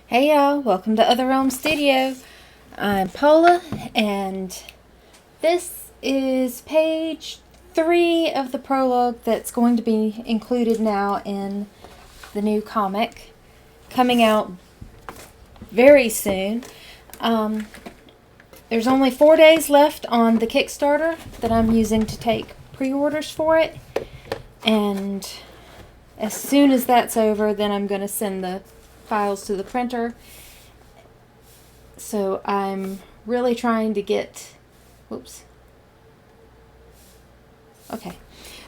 Hey y'all, welcome to Other Realm Studio. I'm Paula, and this is page 3 of the prologue that's going to be included now in the new comic, coming out very soon. There's only 4 days left on the Kickstarter that I'm using to take pre-orders for it, and as soon as that's over, then I'm going to send the files to the printer. So I'm really trying to get,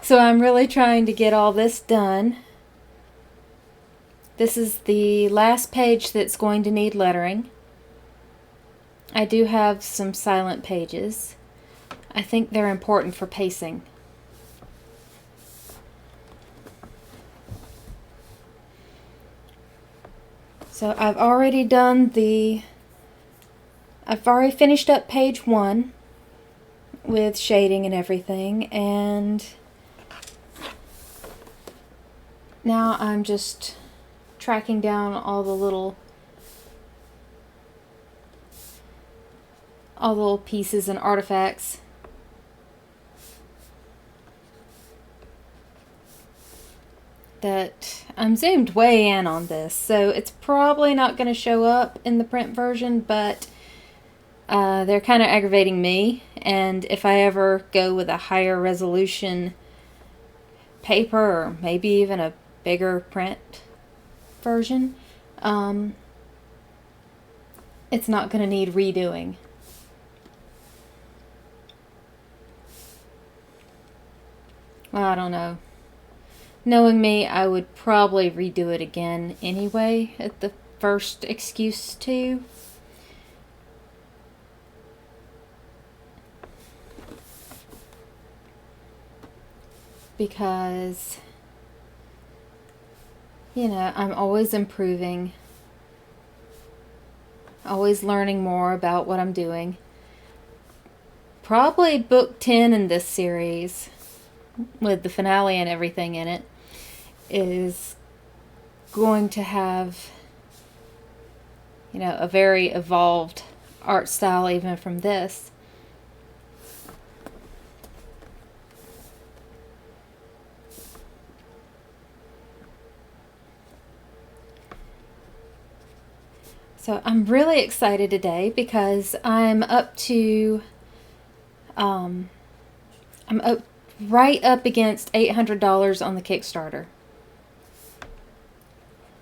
So I'm really trying to get all this done. This is the last page that's going to need lettering. I do have some silent pages. I think they're important for pacing. So I've already finished up page 1 with shading and everything, and now I'm just tracking down all the little pieces and artifacts. That I'm zoomed way in on this, so it's probably not going to show up in the print version, but they're kind of aggravating me, and if I ever go with a higher resolution paper, or maybe even a bigger print version, it's not going to need redoing. Well, I don't know. Knowing me, I would probably redo it again anyway at the first excuse to. Because, I'm always improving, always learning more about what I'm doing. Probably book 10 in this series, with the finale and everything in it, is going to have, a very evolved art style even from this. So I'm really excited today because I'm up to, I'm up right up against $800 on the Kickstarter.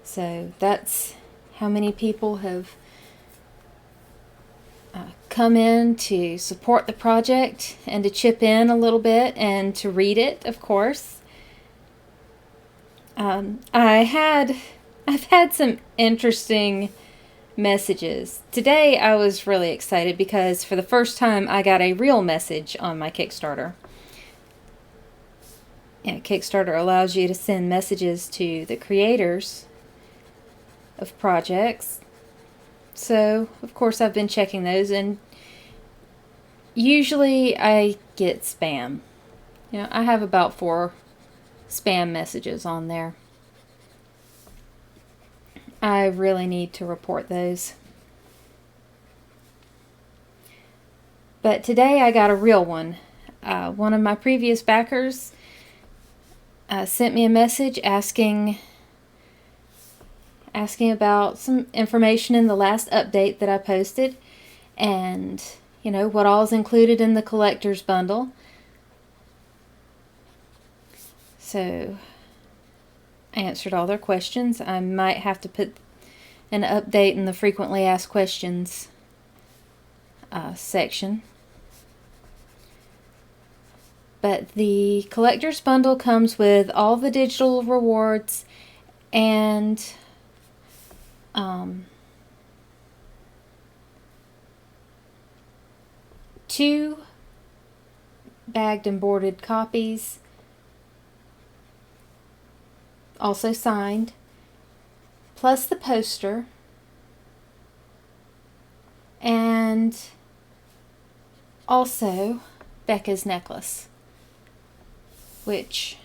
So that's how many people have come in to support the project and to chip in a little bit and to read it, of course. I've had some interesting messages. Today I was really excited because for the first time I got a real message on my Kickstarter. Kickstarter allows you to send messages to the creators of projects. So, of course, I've been checking those, and usually I get spam. I have about 4 spam messages on there. I really need to report those. But today I got a real one. One of my previous backers sent me a message asking about some information in the last update that I posted, and what all is included in the collector's bundle. So I answered all their questions. I might have to put an update in the frequently asked questions section. But the collector's bundle comes with all the digital rewards and 2 bagged and boarded copies, also signed, plus the poster, and also Becca's necklace, which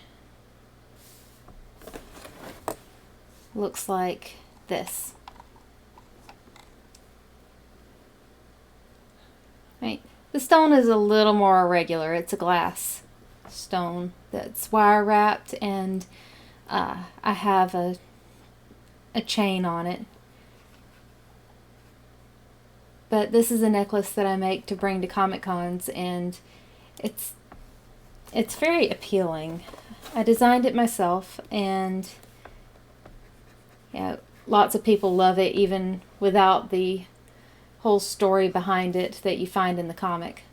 looks like this. Right. The stone is a little more irregular. It's a glass stone that's wire wrapped, and I have a chain on it. But this is a necklace that I make to bring to Comic Cons, and it's very appealing. I designed it myself, and yeah, lots of people love it even without the whole story behind it that you find in the comic.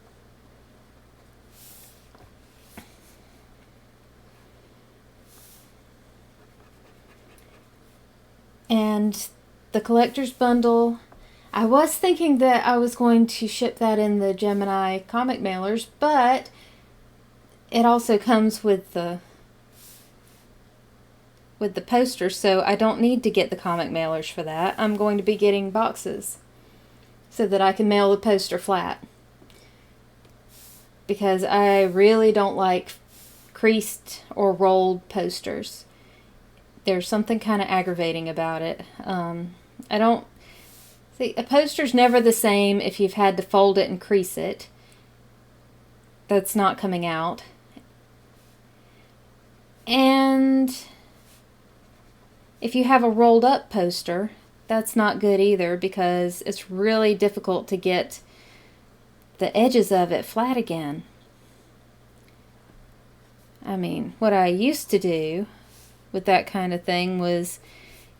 And the collector's bundle, I was thinking that I was going to ship that in the Gemini comic mailers, but it also comes with the poster, so I don't need to get the comic mailers for that. I'm going to be getting boxes so that I can mail the poster flat, because I really don't like creased or rolled posters. There's something kind of aggravating about it. I don't see, a poster's never the same if you've had to fold it and crease it. That's not coming out. And if you have a rolled up poster, that's not good either, because it's really difficult to get the edges of it flat again. I mean, what I used to do with that kind of thing was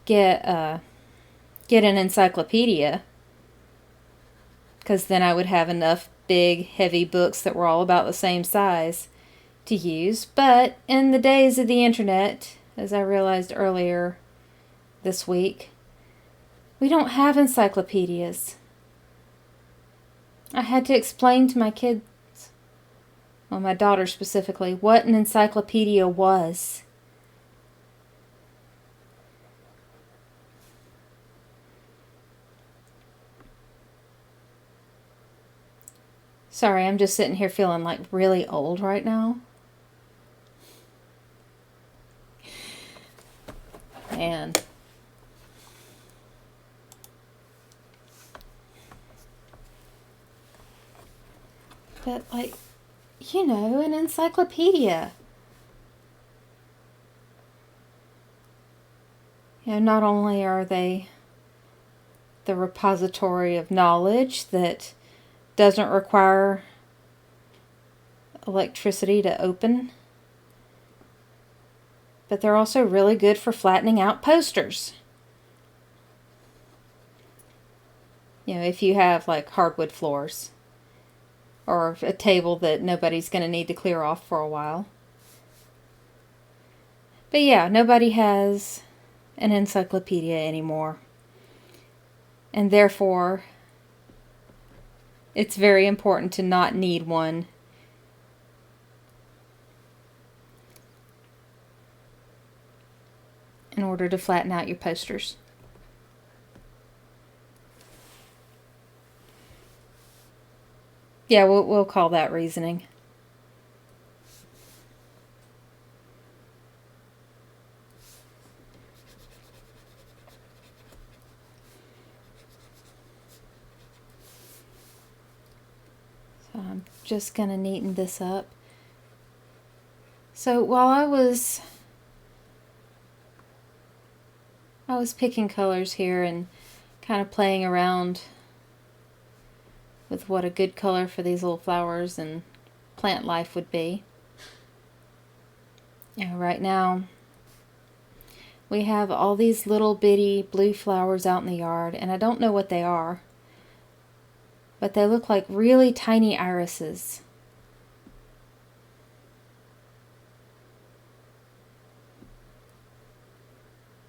get an encyclopedia, because then I would have enough big, heavy books that were all about the same size to use. But in the days of the internet, as I realized earlier this week, we don't have encyclopedias. I had to explain to my kids, well, my daughter specifically, what an encyclopedia was. Sorry, I'm just sitting here feeling like really old right now. And but like, you know, an encyclopedia. You know, not only are they the repository of knowledge that doesn't require electricity to open, but they're also really good for flattening out posters. You know, if you have like hardwood floors or a table that nobody's going to need to clear off for a while. But yeah, nobody has an encyclopedia anymore. And therefore, it's very important to not need one. In order to flatten out your posters. Yeah, we'll call that reasoning. So I'm just going to neaten this up. So while I was picking colors here and kind of playing around with what a good color for these little flowers and plant life would be. You know, right now we have all these little bitty blue flowers out in the yard, and I don't know what they are, but they look like really tiny irises.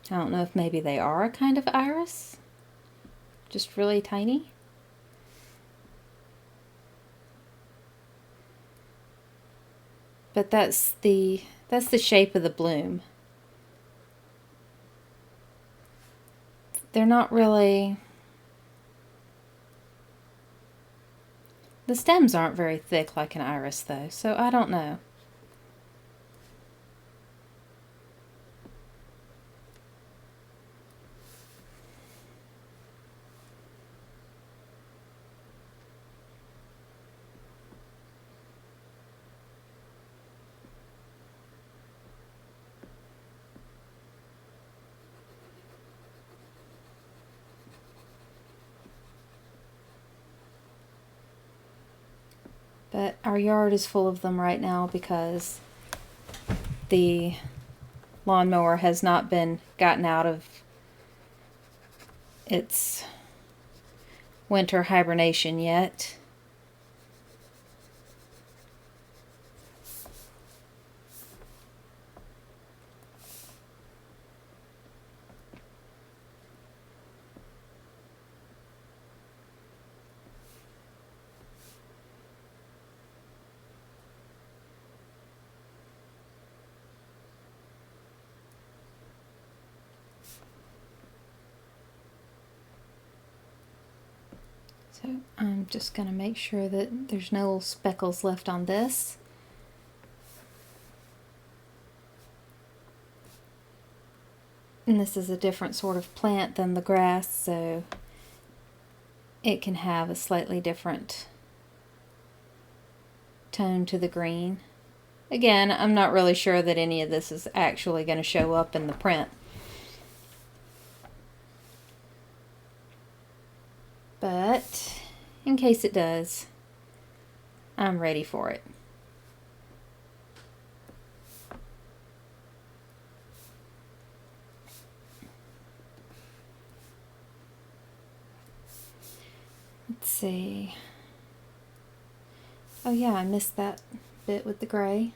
I don't know if maybe they are a kind of iris, just really tiny. But that's the shape of the bloom. They're not really, the stems aren't very thick like an iris though, so I don't know. But our yard is full of them right now because the lawnmower has not been gotten out of its winter hibernation yet. So I'm just going to make sure that there's no speckles left on this. And this is a different sort of plant than the grass, so it can have a slightly different tone to the green. Again, I'm not really sure that any of this is actually going to show up in the print. But in case it does, I'm ready for it. Let's see. Oh yeah, I missed that bit with the gray.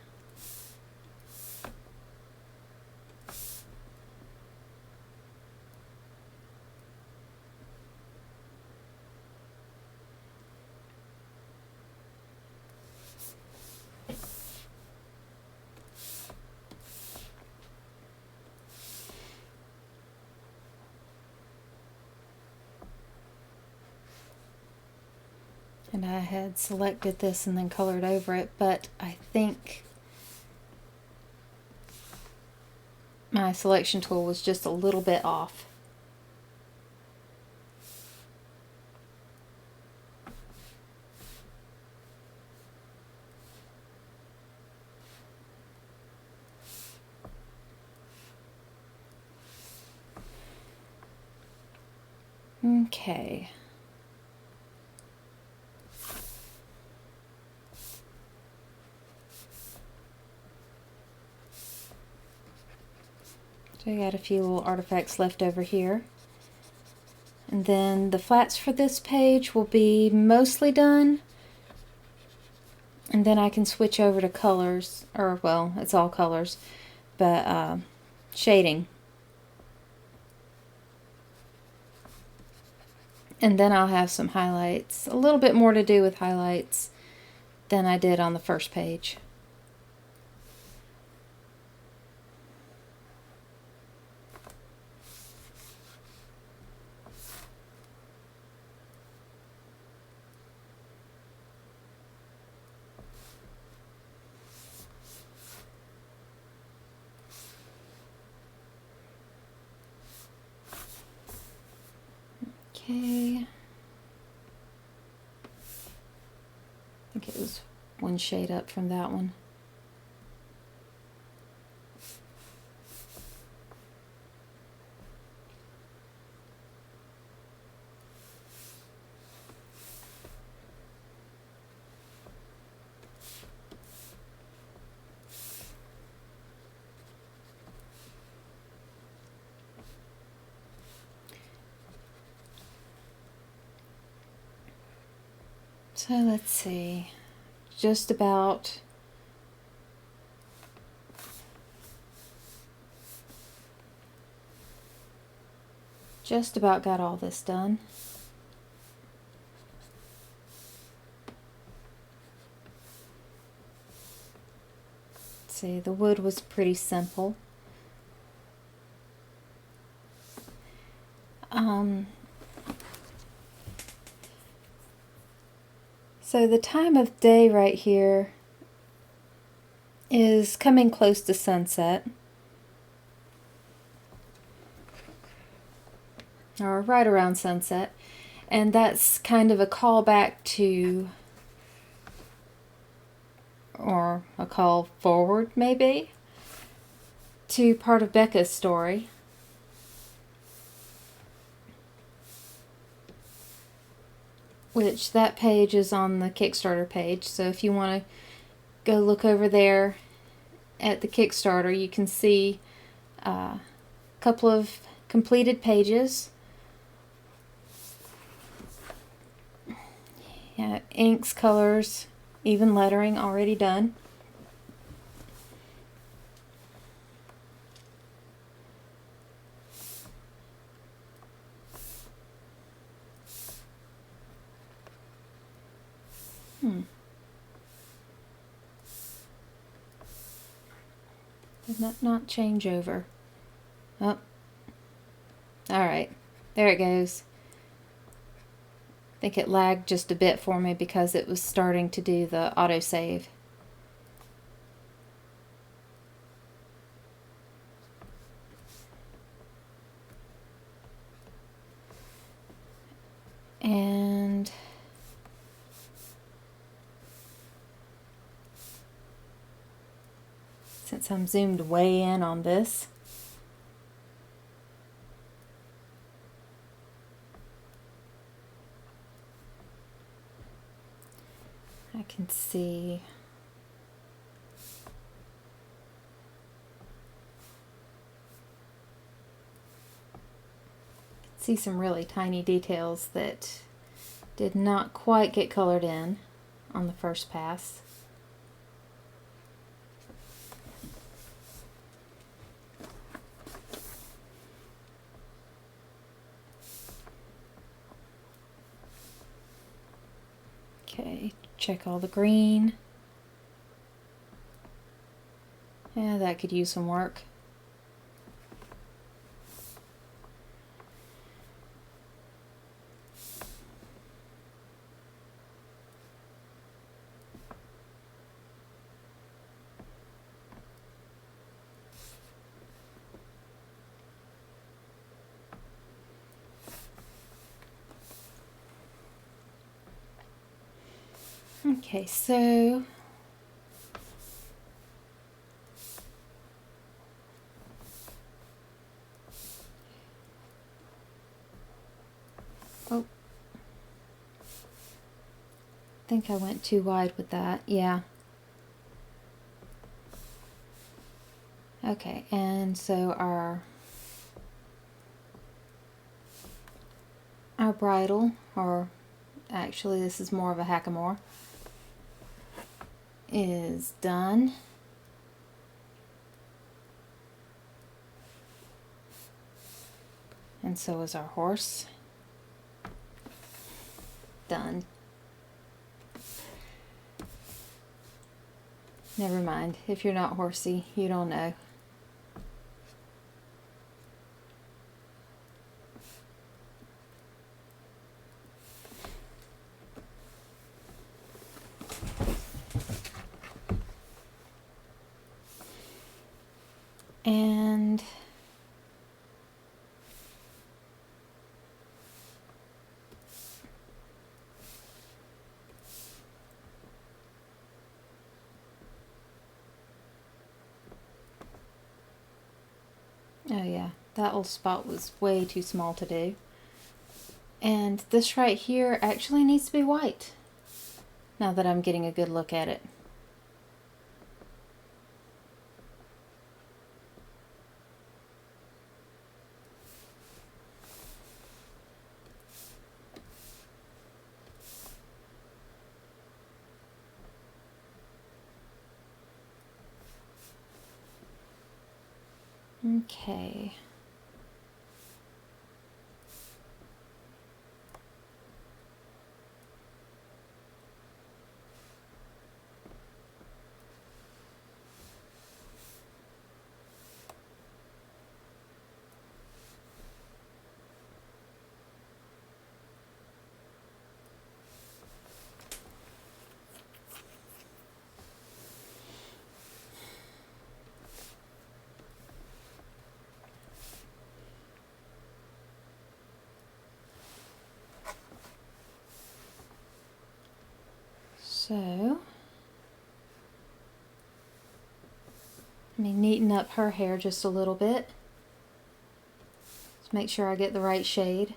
And I had selected this and then colored over it, but I think my selection tool was just a little bit off. Okay. So I got a few little artifacts left over here. And then the flats for this page will be mostly done. And then I can switch over to colors, or well, it's all colors, but shading. And then I'll have some highlights, a little bit more to do with highlights than I did on the first page. Okay. I think it was one shade up from that one. So let's see, just about got all this done. Let's see, the wood was pretty simple. So the time of day right here is coming close to sunset, or right around sunset, and that's kind of a callback to, or a call forward maybe, to part of Becca's story. which that page is on the Kickstarter page. So if you want to go look over there at the Kickstarter, you can see a couple of completed pages. Yeah, inks, colors, even lettering already done. Did that not change over? Oh. Alright. There it goes. I think it lagged just a bit for me because it was starting to do the autosave. And since I'm zoomed way in on this, I can see some really tiny details that did not quite get colored in on the first pass. Okay, check all the green. Yeah, that could use some work. Okay, so I think I went too wide with that. Yeah. Okay, and so our bridle, or actually this is more of a hackamore, is done. And so is our horse. Done. Never mind. If you're not horsey, you don't know. And oh yeah, that little spot was way too small to do. And this right here actually needs to be white, now that I'm getting a good look at it. Okay. So, let me neaten up her hair just a little bit. Just make sure I get the right shade.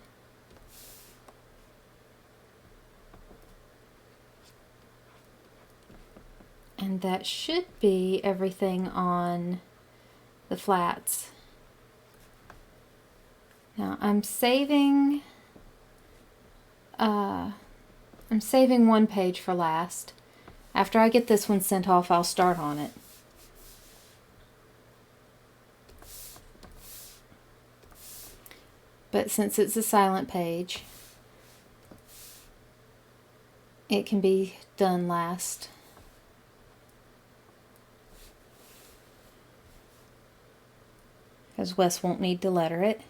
And that should be everything on the flats. Now I'm saving one page for last. After I get this one sent off, I'll start on it. But since it's a silent page, it can be done last. Because Wes won't need to letter it.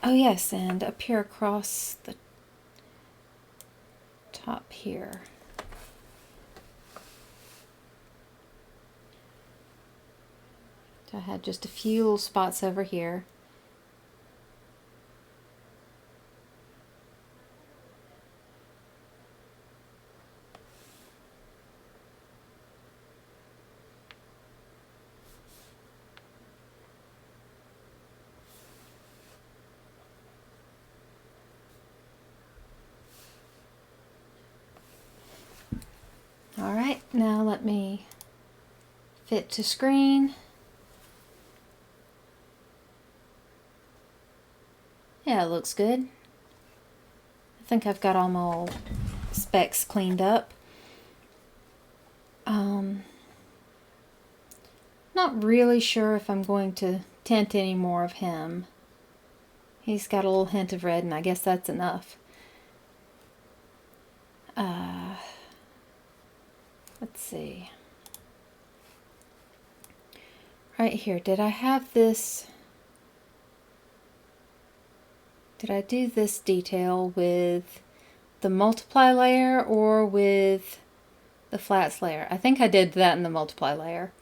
Oh yes, and up here across the top here. I had just a few little spots over here. Alright, now let me fit to screen. Yeah, it looks good. I think I've got all my old specs cleaned up. Not really sure if I'm going to tint any more of him. He's got a little hint of red, and I guess that's enough. Let's see. Right here, did I have this? Did I do this detail with the multiply layer or with the flats layer? I think I did that in the multiply layer.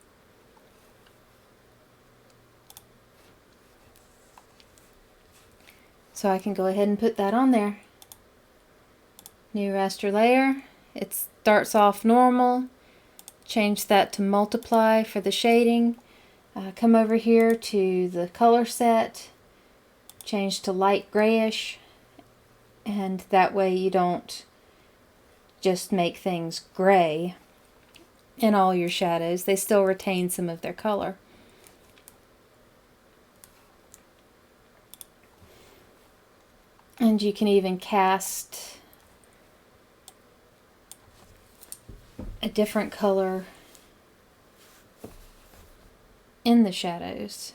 So I can go ahead and put that on there. New raster layer. It starts off normal. Change that to multiply for the shading. Come over here to the color set. Change to light grayish. And that way you don't just make things gray in all your shadows. They still retain some of their color. And you can even cast a different color in the shadows.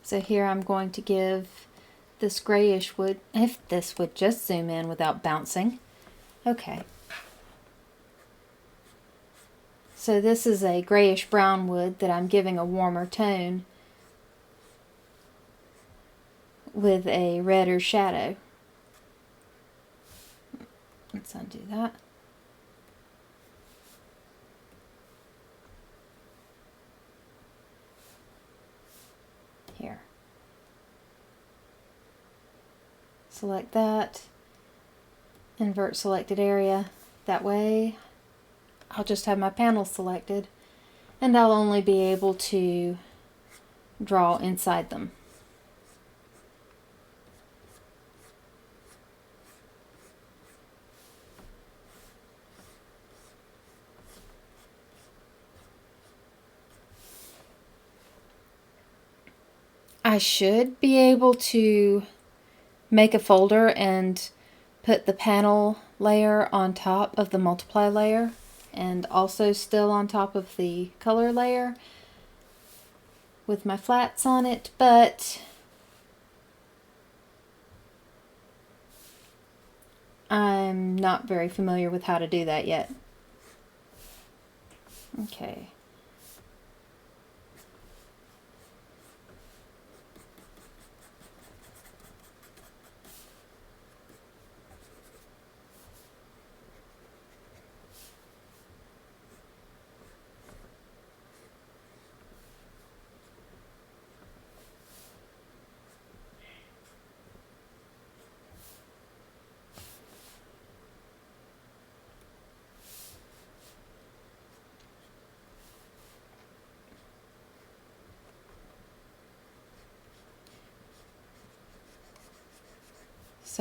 So here I'm going to give this grayish wood, if this would just zoom in without bouncing. Okay. So this is a grayish brown wood that I'm giving a warmer tone with a redder shadow. Let's undo that. Here. Select that. Invert selected area. That way I'll just have my panel selected and I'll only be able to draw inside them. I should be able to make a folder and put the panel layer on top of the multiply layer and also still on top of the color layer with my flats on it, but I'm not very familiar with how to do that yet. Okay.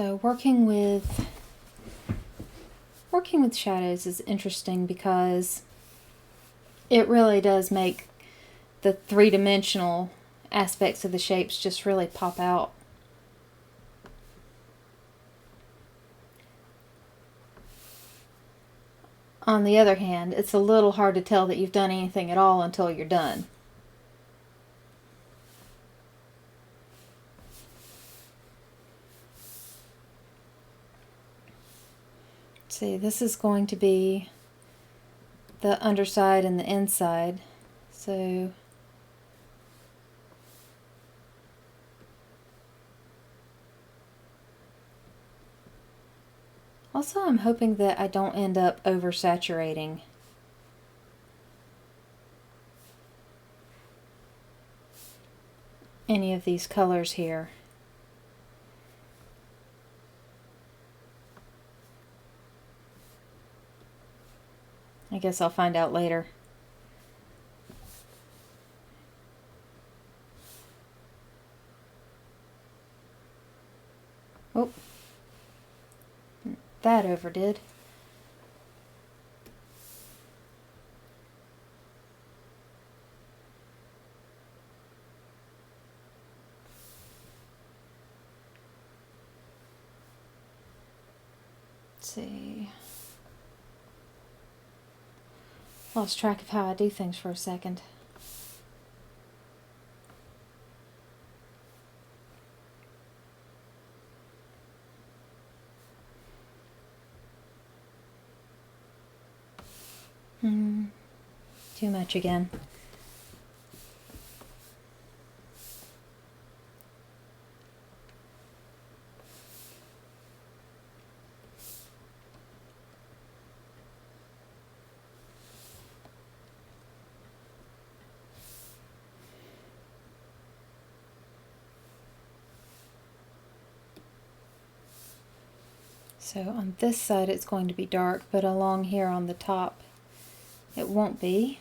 So working with shadows is interesting because it really does make the three-dimensional aspects of the shapes just really pop out. On the other hand, it's a little hard to tell that you've done anything at all until you're done. See, this is going to be the underside and the inside. So also I'm hoping that I don't end up oversaturating. Any of these colors here. I guess I'll find out later. Oh, that overdid. Let's see. Lost track of how I do things for a second. Too much again. So on this side it's going to be dark, but along here on the top it won't be.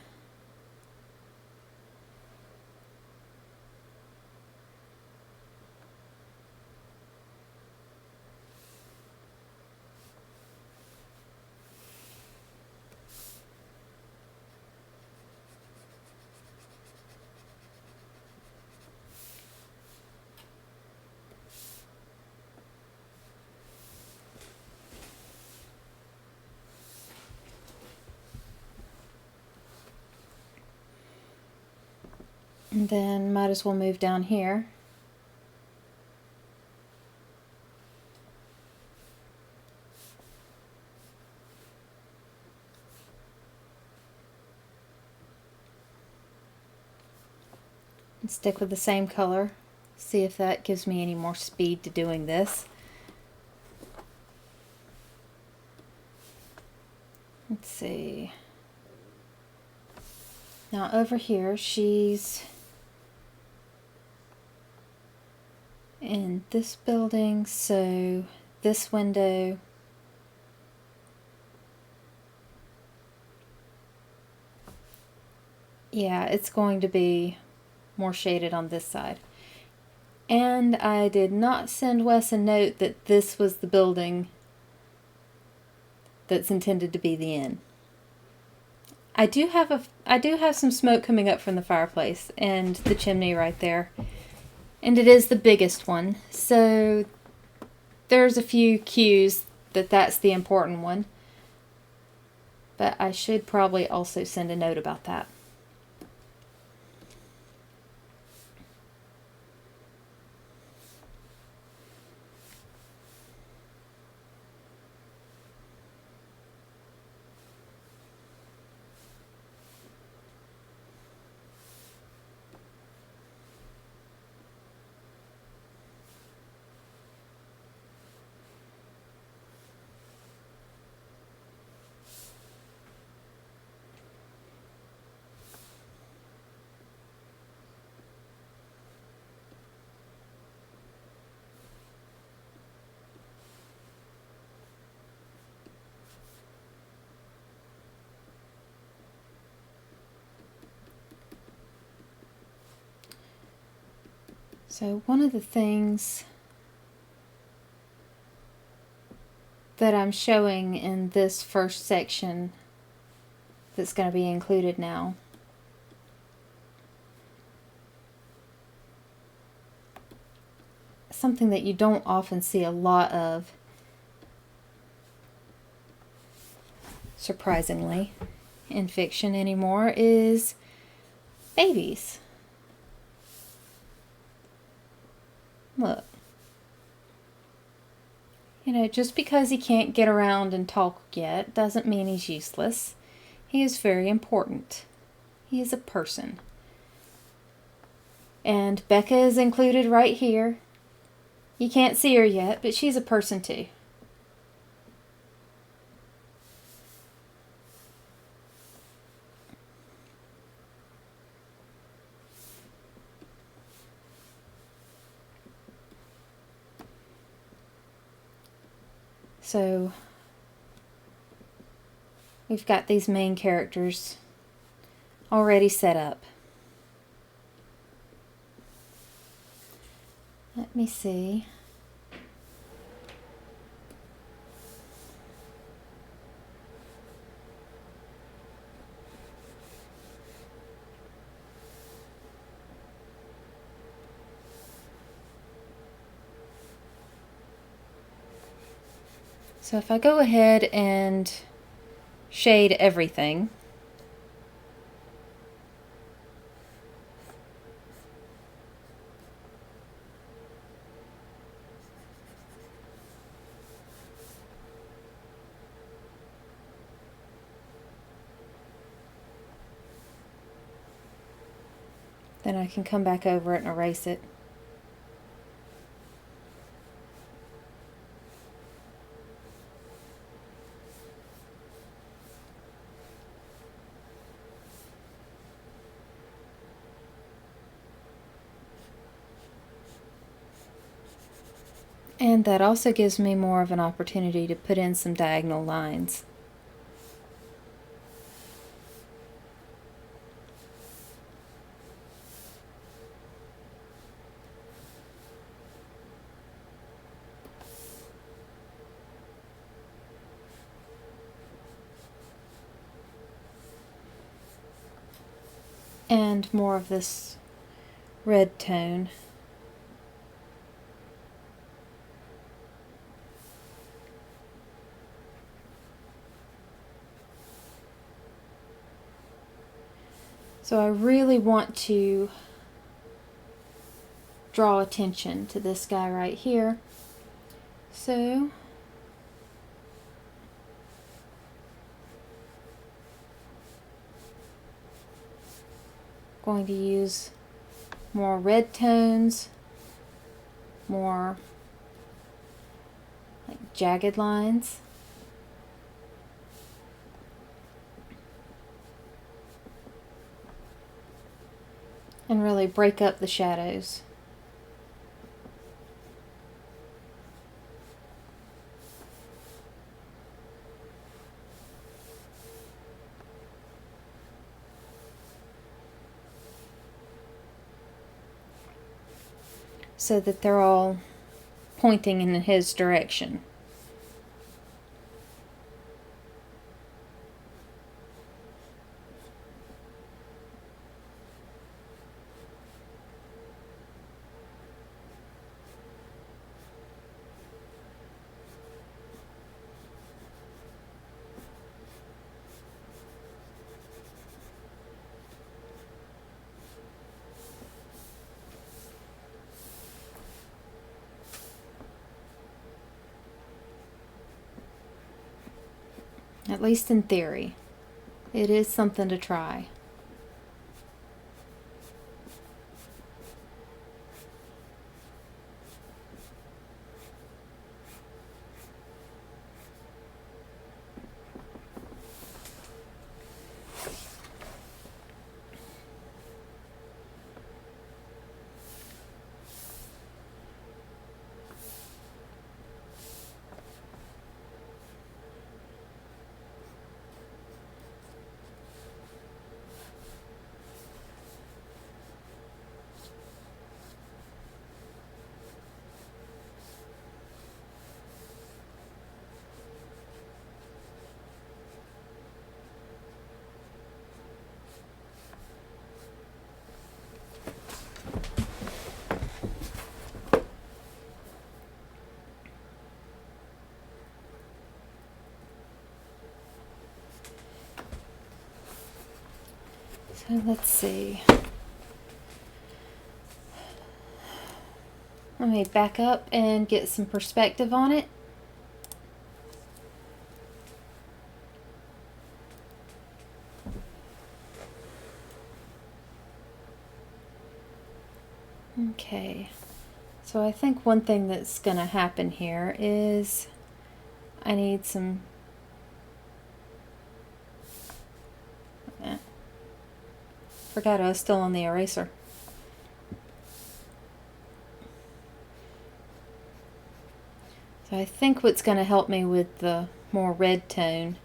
And then might as well move down here. And stick with the same color. See if that gives me any more speed to doing this. Let's see. Now over here she's in this building, so this window yeah, it's going to be more shaded on this side. And I did not send Wes a note that this was the building that's intended to be the inn. I do have some smoke coming up from the fireplace and the chimney right there. And it is the biggest one, so there's a few cues that that's the important one. But I should probably also send a note about that. So one of the things that I'm showing in this first section that's going to be included now. Something that you don't often see a lot of, surprisingly, in fiction anymore, is babies. Look. You know, just because he can't get around and talk yet doesn't mean he's useless. He is very important. He is a person. And Becca is included right here. You can't see her yet, but she's a person too. So, we've got these main characters already set up. Let me see. So if I go ahead and shade everything, then I can come back over it and erase it. And that also gives me more of an opportunity to put in some diagonal lines. And more of this red tone. So I really want to draw attention to this guy right here. So going to use more red tones, more like jagged lines. And really break up the shadows. So that they're all pointing in his direction. At least in theory. It is something to try. So let's see. Let me back up and get some perspective on it. Okay, so I think one thing that's going to happen here is I need some... Forgot I was still on the eraser. So I think what's going to help me with the more red tone,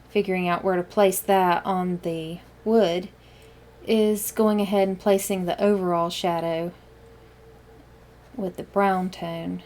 figuring out where to place that on the wood, is going ahead and placing the overall shadow with the brown tone.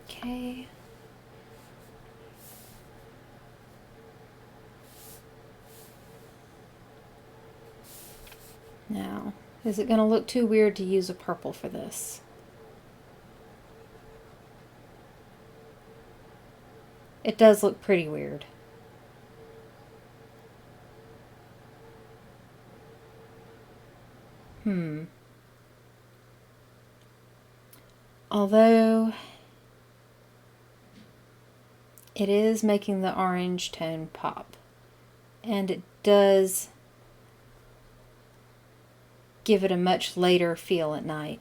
Okay. Now, is it going to look too weird to use a purple for this? It does look pretty weird. Although it is making the orange tone pop, and it does give it a much later feel at night.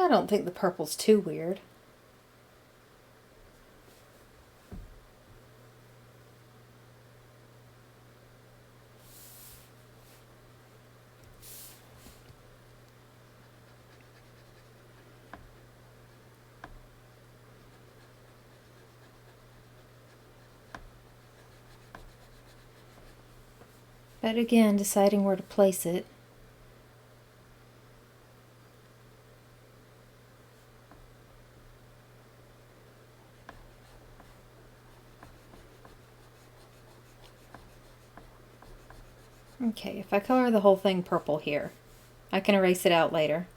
I don't think the purple's too weird. But again, deciding where to place it. Okay, if I color the whole thing purple here, I can erase it out later.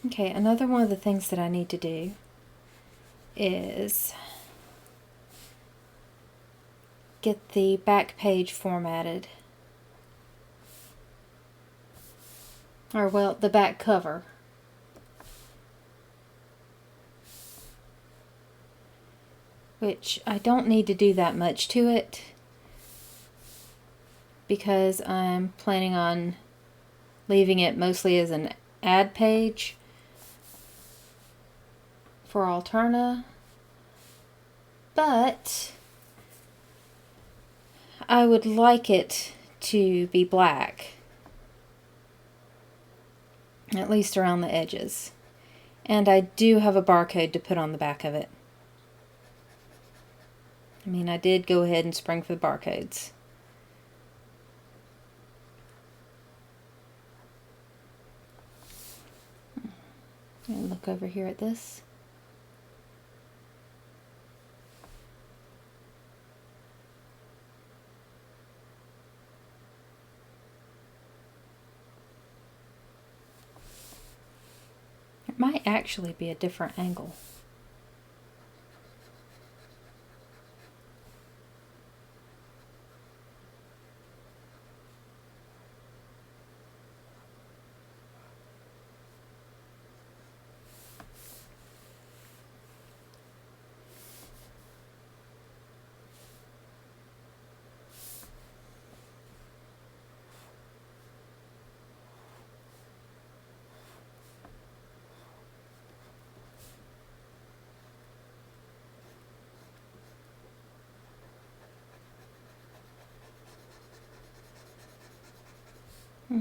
Okay, another one of the things that I need to do is get the back page formatted. Or, well, the back cover. Which I don't need to do that much to it, because I'm planning on leaving it mostly as an ad page for Alterna, but I would like it to be black, at least around the edges. And I do have a barcode to put on the back of it. I mean, I did go ahead and spring for the barcodes. And look over here at this. It might actually be a different angle.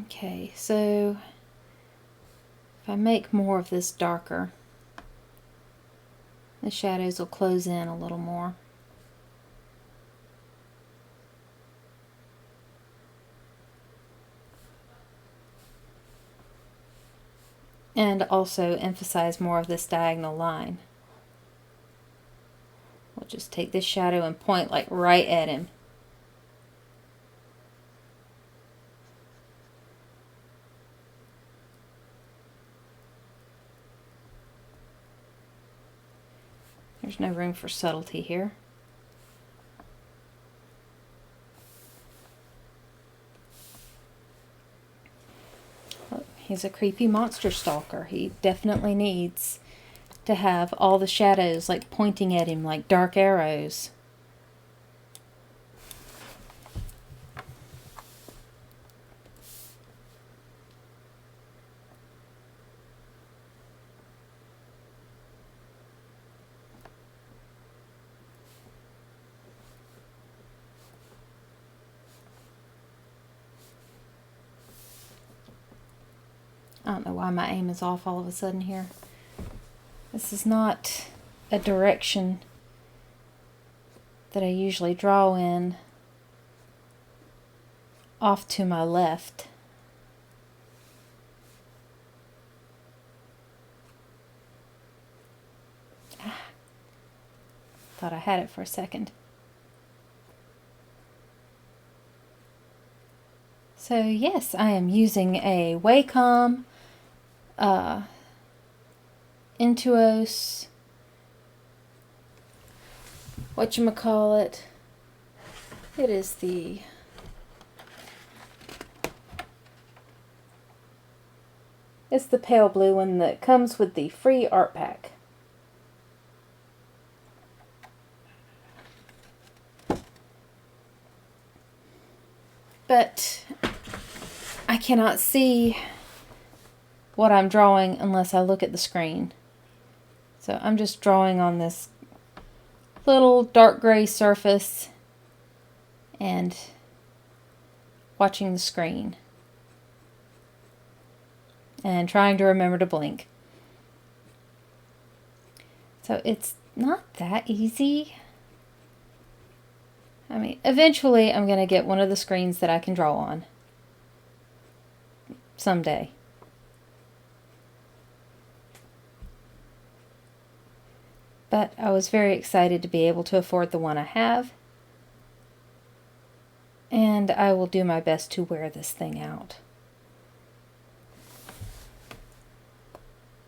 Okay, so if I make more of this darker, the shadows will close in a little more. And also emphasize more of this diagonal line. We'll just take this shadow and point like right at him. There's no room for subtlety here. Look, he's a creepy monster stalker. He definitely needs to have all the shadows like pointing at him like dark arrows. I don't know why my aim is off all of a sudden here. This is not a direction that I usually draw in off to my left. Thought I had it for a second. So yes, I am using a Wacom Intuos, whatchamacallit, it is it's the pale blue one that comes with the free art pack. But I cannot see what I'm drawing unless I look at the screen. So I'm just drawing on this little dark gray surface and watching the screen and trying to remember to blink. So it's not that easy. I mean, eventually I'm going to get one of the screens that I can draw on someday. But I was very excited to be able to afford the one I have. And I will do my best to wear this thing out.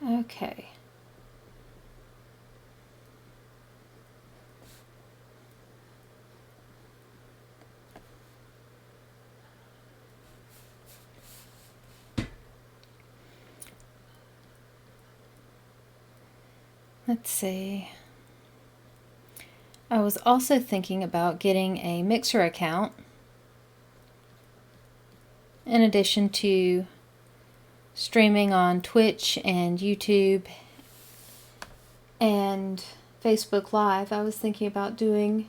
Okay. Let's see. I was also thinking about getting a Mixer account in addition to streaming on Twitch and YouTube and Facebook Live. I was thinking about doing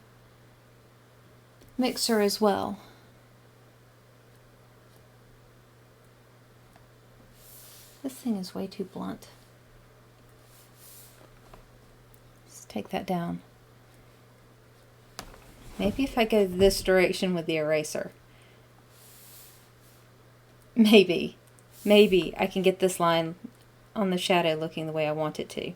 Mixer as well. This thing is way too blunt. take that down. Maybe if I go this direction with the eraser. Maybe I can get this line on the shadow looking the way I want it to.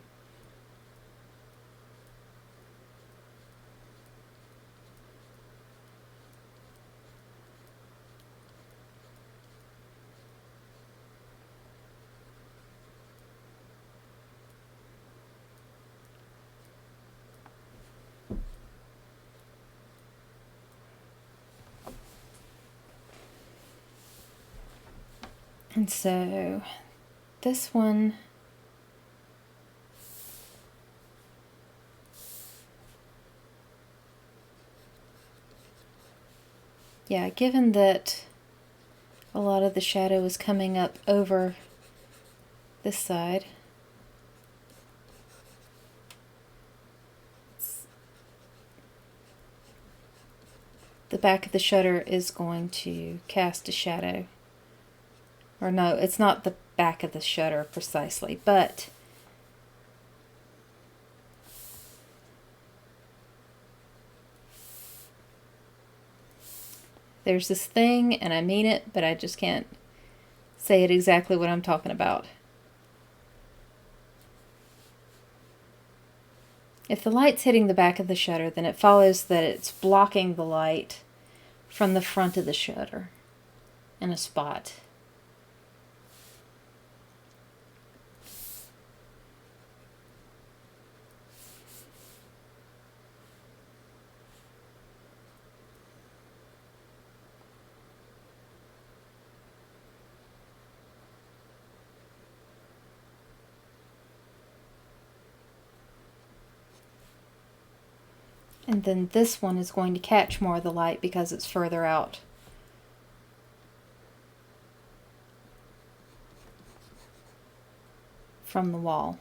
And so this one, yeah, given that a lot of the shadow is coming up over this side, the back of the shutter is going to cast a shadow. Or no, it's not the back of the shutter precisely, but there's this thing, and I mean it, but I just can't say it exactly what I'm talking about. If the light's hitting the back of the shutter, then it follows that it's blocking the light from the front of the shutter in a spot. And then this one is going to catch more of the light because it's further out. From the wall.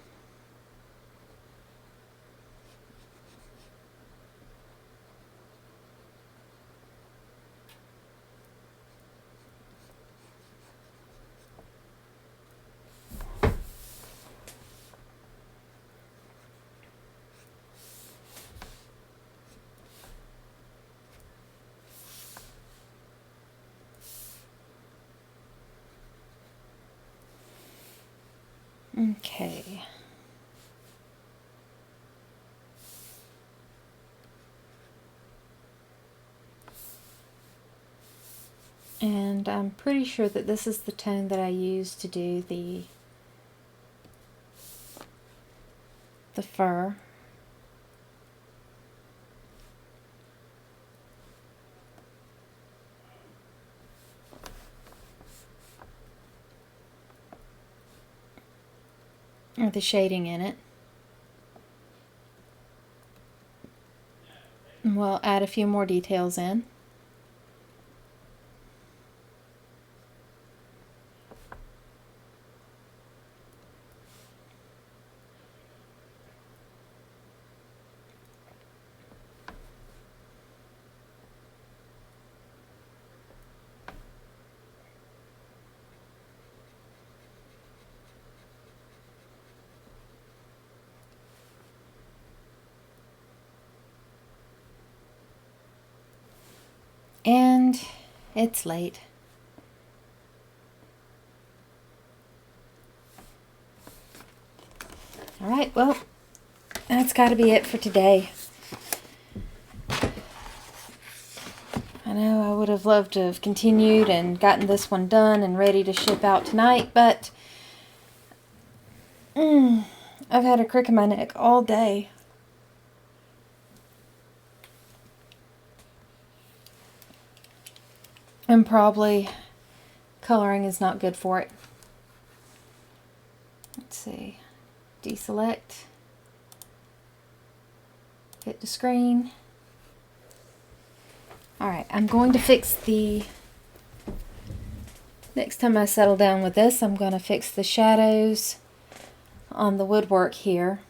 Okay. And I'm pretty sure that this is the tone that I use to do the fur. Or the shading in it. And we'll add a few more details in. And it's late. Alright, well, that's got to be it for today. I know I would have loved to have continued and gotten this one done and ready to ship out tonight, but I've had a crick in my neck all day. And probably coloring is not good for it. Let's see. Deselect. Hit the screen. Alright, I'm going to fix the... Next time I settle down with this, I'm going to fix the shadows on the woodwork here.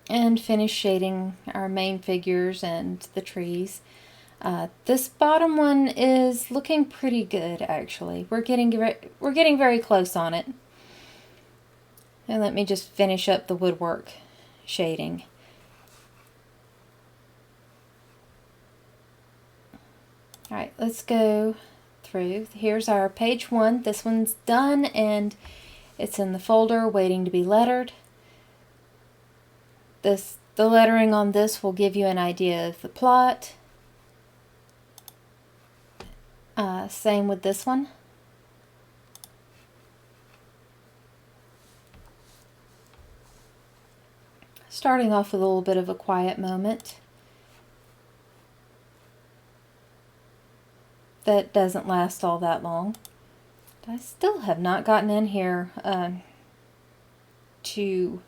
And finish shading our main figures and the trees. This bottom one is looking pretty good, actually. We're getting very close on it. And let me just finish up the woodwork shading. Alright, let's go through. Here's our page 1. This one's done and it's in the folder waiting to be lettered. The lettering on this will give you an idea of the plot. Same with this one. Starting off with a little bit of a quiet moment. That doesn't last all that long. I still have not gotten in here to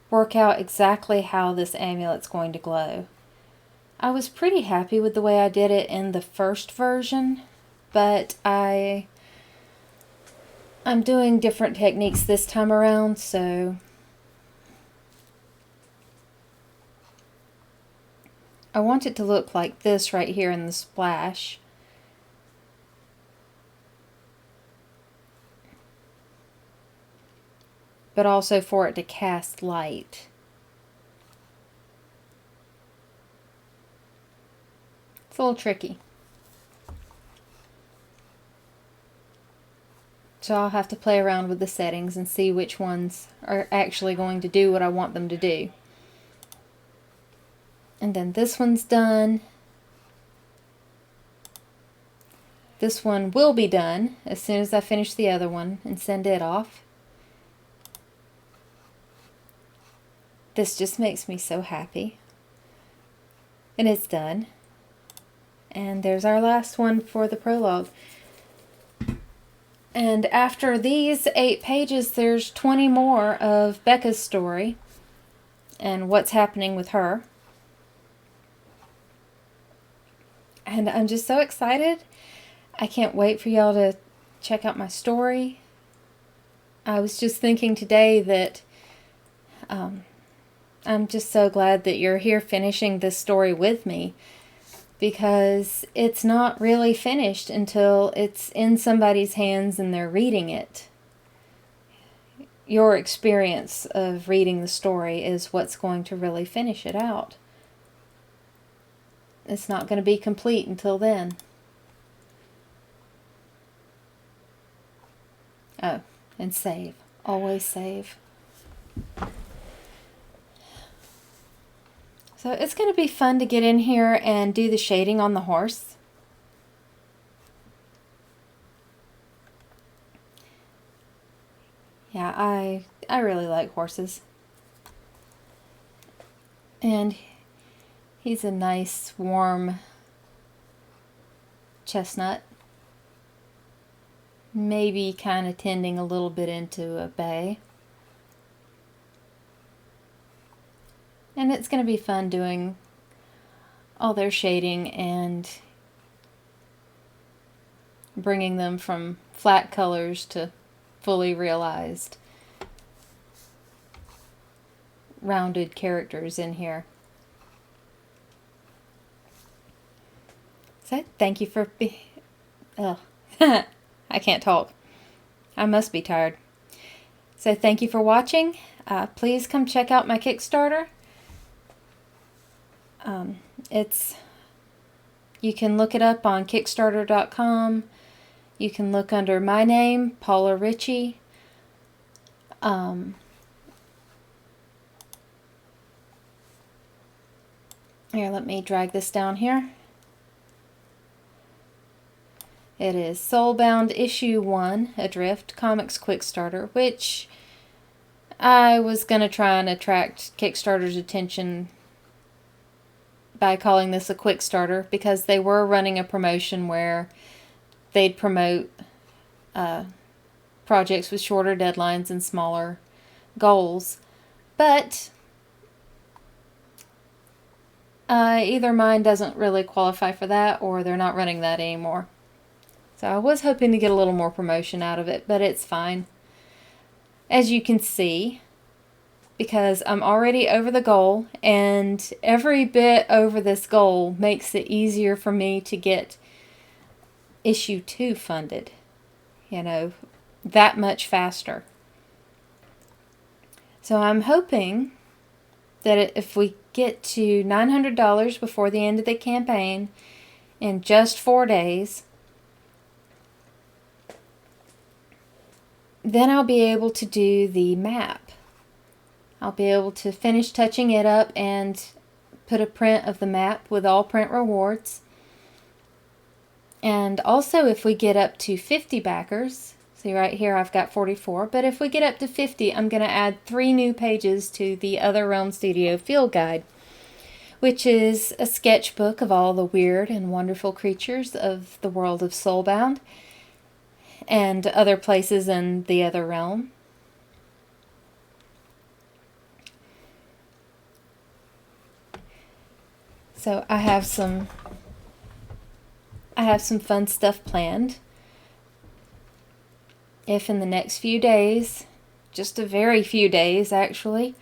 work out exactly how this amulet's going to glow. I was pretty happy with the way I did it in the first version, but I'm doing different techniques this time around, so I want it to look like this right here in the splash. But also for it to cast light. It's a little tricky. So I'll have to play around with the settings and see which ones are actually going to do what I want them to do. And then this one's done. This one will be done as soon as I finish the other one and send it off. This just makes me so happy. And it's done. And there's our last one for the prologue. And after these 8 pages, there's 20 more of Becca's story and what's happening with her. And I'm just so excited. I can't wait for y'all to check out my story. I was just thinking today that I'm just so glad that you're here finishing this story with me, because it's not really finished until it's in somebody's hands and they're reading it. Your experience of reading the story is what's going to really finish it out. It's not going to be complete until then. Oh, and save. Always save. So it's going to be fun to get in here and do the shading on the horse. Yeah, I really like horses. And he's a nice, warm chestnut. Maybe kind of tending a little bit into a bay. And it's going to be fun doing all their shading and bringing them from flat colors to fully realized rounded characters in here. So thank you for I can't talk. I must be tired. So thank you for watching. Please come check out my Kickstarter. You can look it up on Kickstarter.com. You can look under my name, Paula Richey. Here, let me drag this down here. It is Soulbound Issue 1, Adrift, Comics Quickstarter, which I was going to try and attract Kickstarter's attention by calling this a quick starter, because they were running a promotion where they'd promote projects with shorter deadlines and smaller goals. But either mine doesn't really qualify for that, or they're not running that anymore. So I was hoping to get a little more promotion out of it, but it's fine. As you can see, because I'm already over the goal, and every bit over this goal makes it easier for me to get issue 2 funded. You know, that much faster. So I'm hoping that if we get to $900 before the end of the campaign in just 4 days, then I'll be able to do the map. I'll be able to finish touching it up and put a print of the map with all print rewards. And also, if we get up to 50 backers, see right here I've got 44, but if we get up to 50, I'm going to add 3 new pages to the Other Realm Studio Field Guide, which is a sketchbook of all the weird and wonderful creatures of the world of Soulbound and other places in the Other Realm. So I have some fun stuff planned. If in the next few days, just a very few days actually,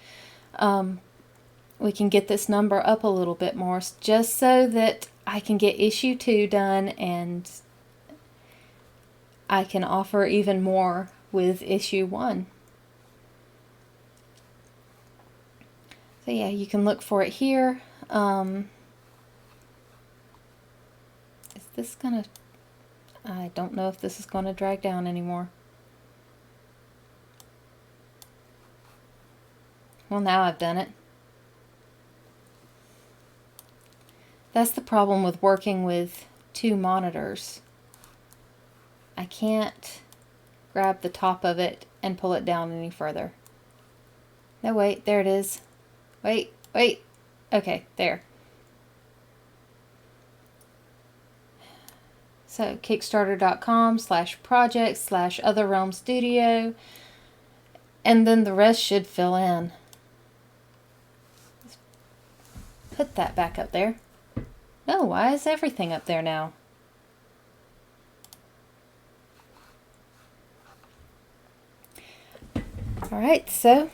we can get this number up a little bit more, just so that I can get issue 2 done and I can offer even more with issue 1. So yeah, you can look for it here. Is this gonna... I don't know if this is gonna drag down anymore. Well, now I've done it. That's the problem with working with 2 monitors. I can't grab the top of it and pull it down any further. No, wait, there it is. Wait. Okay, there. So kickstarter.com/projects/otherrealmstudio, and then the rest should fill in. Let's put that back up there. No, why is everything up there now? Alright, so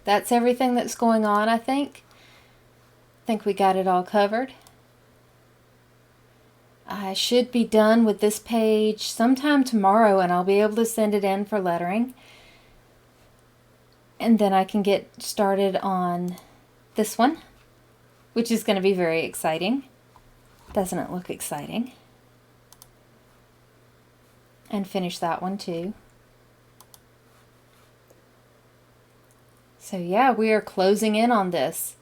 that's everything that's going on, I think. I think we got it all covered. I should be done with this page sometime tomorrow, and I'll be able to send it in for lettering. And then I can get started on this one, which is going to be very exciting. Doesn't it look exciting? And finish that one too. So yeah, we are closing in on this.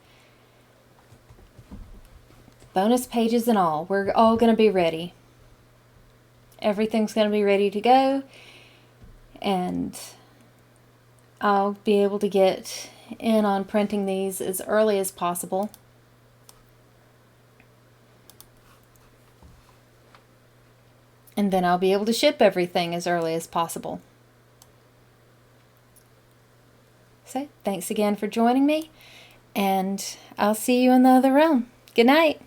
Bonus pages and all. We're all going to be ready. Everything's going to be ready to go. And I'll be able to get in on printing these as early as possible. And then I'll be able to ship everything as early as possible. So, thanks again for joining me, and I'll see you in the Other Realm. Good night.